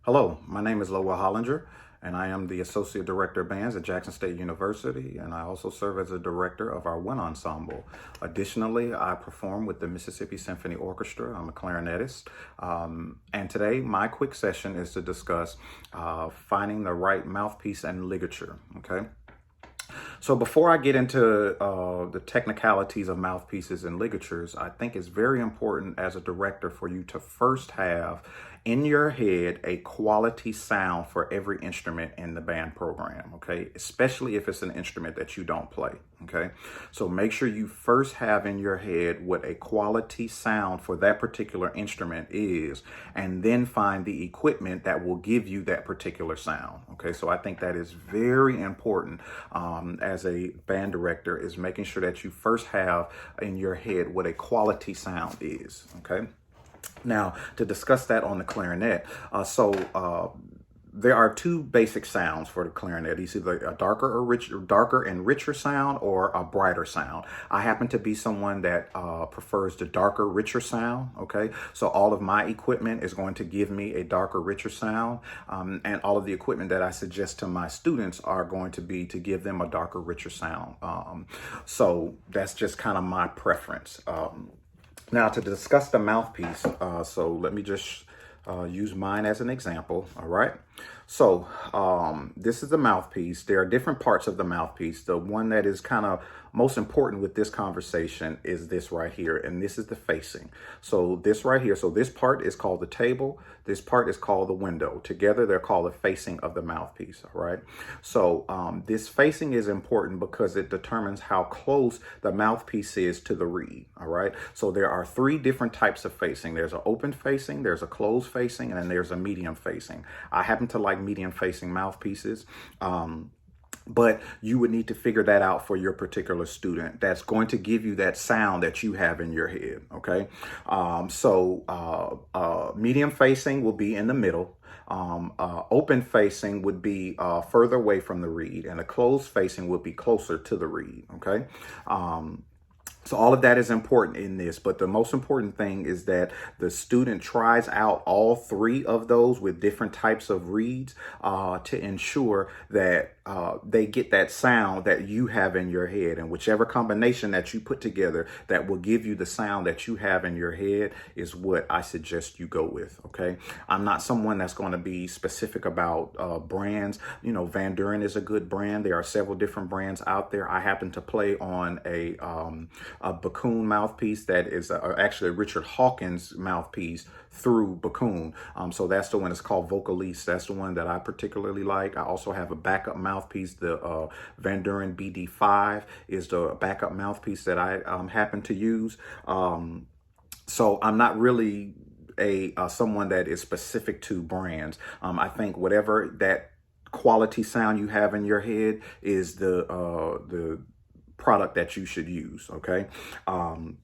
Hello, my name is Lowell Hollinger, and I am the Associate Director of Bands at Jackson State University, and I also serve as a director of our wind ensemble. Additionally, I perform with the Mississippi Symphony Orchestra. I'm a clarinetist, and today my quick session is to discuss finding the right mouthpiece and ligature, okay? So before I get into the technicalities of mouthpieces and ligatures, I think it's very important as a director for you to first have in your head a quality sound for every instrument in the band program, okay? Especially if it's an instrument that you don't play, okay? So make sure you first have in your head what a quality sound for that particular instrument is, and then find the equipment that will give you that particular sound, okay? So I think that is very important as a band director, is making sure that you first have in your head what a quality sound is, okay? Now, to discuss that on the clarinet, there are two basic sounds for the clarinet. It's either a darker and richer sound, or a brighter sound. I happen to be someone that prefers the darker, richer sound, okay? So all of my equipment is going to give me a darker, richer sound, and all of the equipment that I suggest to my students are going to be to give them a darker, richer sound. So that's just kind of my preference. Now, to discuss the mouthpiece, so let me just use mine as an example, all right? So this is the mouthpiece. There are different parts of the mouthpiece. The one that is kind of most important with this conversation is this right here, and this is the facing. So this right here, so this part is called the table, this part is called the window. Together, they're called the facing of the mouthpiece, all right? So this facing is important because it determines how close the mouthpiece is to the reed, all right? So there are three different types of facing. There's an open facing, there's a closed facing, and then there's a medium facing. I happen to like medium facing mouthpieces. But you would need to figure that out for your particular student. That's going to give you that sound that you have in your head, okay? Medium facing will be in the middle. Open facing would be further away from the reed, and a closed facing would be closer to the reed, okay? So all of that is important in this, but the most important thing is that the student tries out all three of those with different types of reeds to ensure that they get that sound that you have in your head. And whichever combination that you put together that will give you the sound that you have in your head is what I suggest you go with, okay? I'm not someone that's going to be specific about brands. You know, Van Duren is a good brand. There are several different brands out there. I happen to play on a Bakun mouthpiece that is actually a Richard Hawkins mouthpiece through Bakun. So that's the one that's called Vocalise. That's the one that I particularly like. I also have a backup mouthpiece. The Van Duren BD5 is the backup mouthpiece that I happen to use. So I'm not really someone that is specific to brands. I think whatever that quality sound you have in your head is the product that you should use, okay? And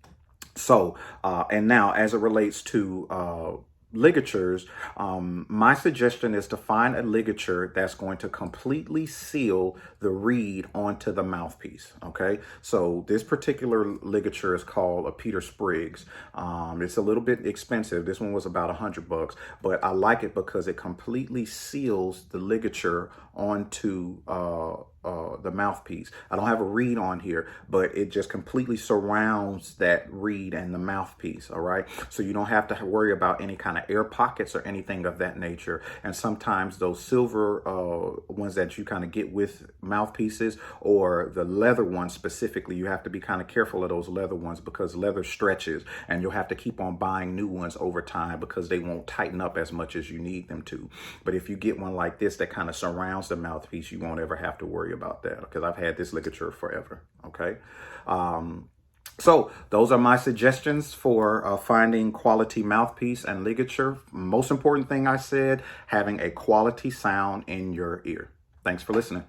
now as it relates to ligatures, my suggestion is to find a ligature that's going to completely seal the reed onto the mouthpiece, okay? So this particular ligature is called a Peter Spriggs. It's a little bit expensive. This one was about $100, but I like it because it completely seals the ligature onto the mouthpiece. I don't have a reed on here, but it just completely surrounds that reed and the mouthpiece, all right? So you don't have to worry about any kind of air pockets or anything of that nature. And sometimes those silver ones that you kind of get with mouthpieces, or the leather ones specifically, you have to be kind of careful of those leather ones because leather stretches, and you'll have to keep on buying new ones over time because they won't tighten up as much as you need them to. But if you get one like this that kind of surrounds the mouthpiece, you won't ever have to worry about that, because I've had this ligature forever, okay? So those are my suggestions for finding quality mouthpiece and ligature. Most important thing I said, having a quality sound in your ear. Thanks for listening.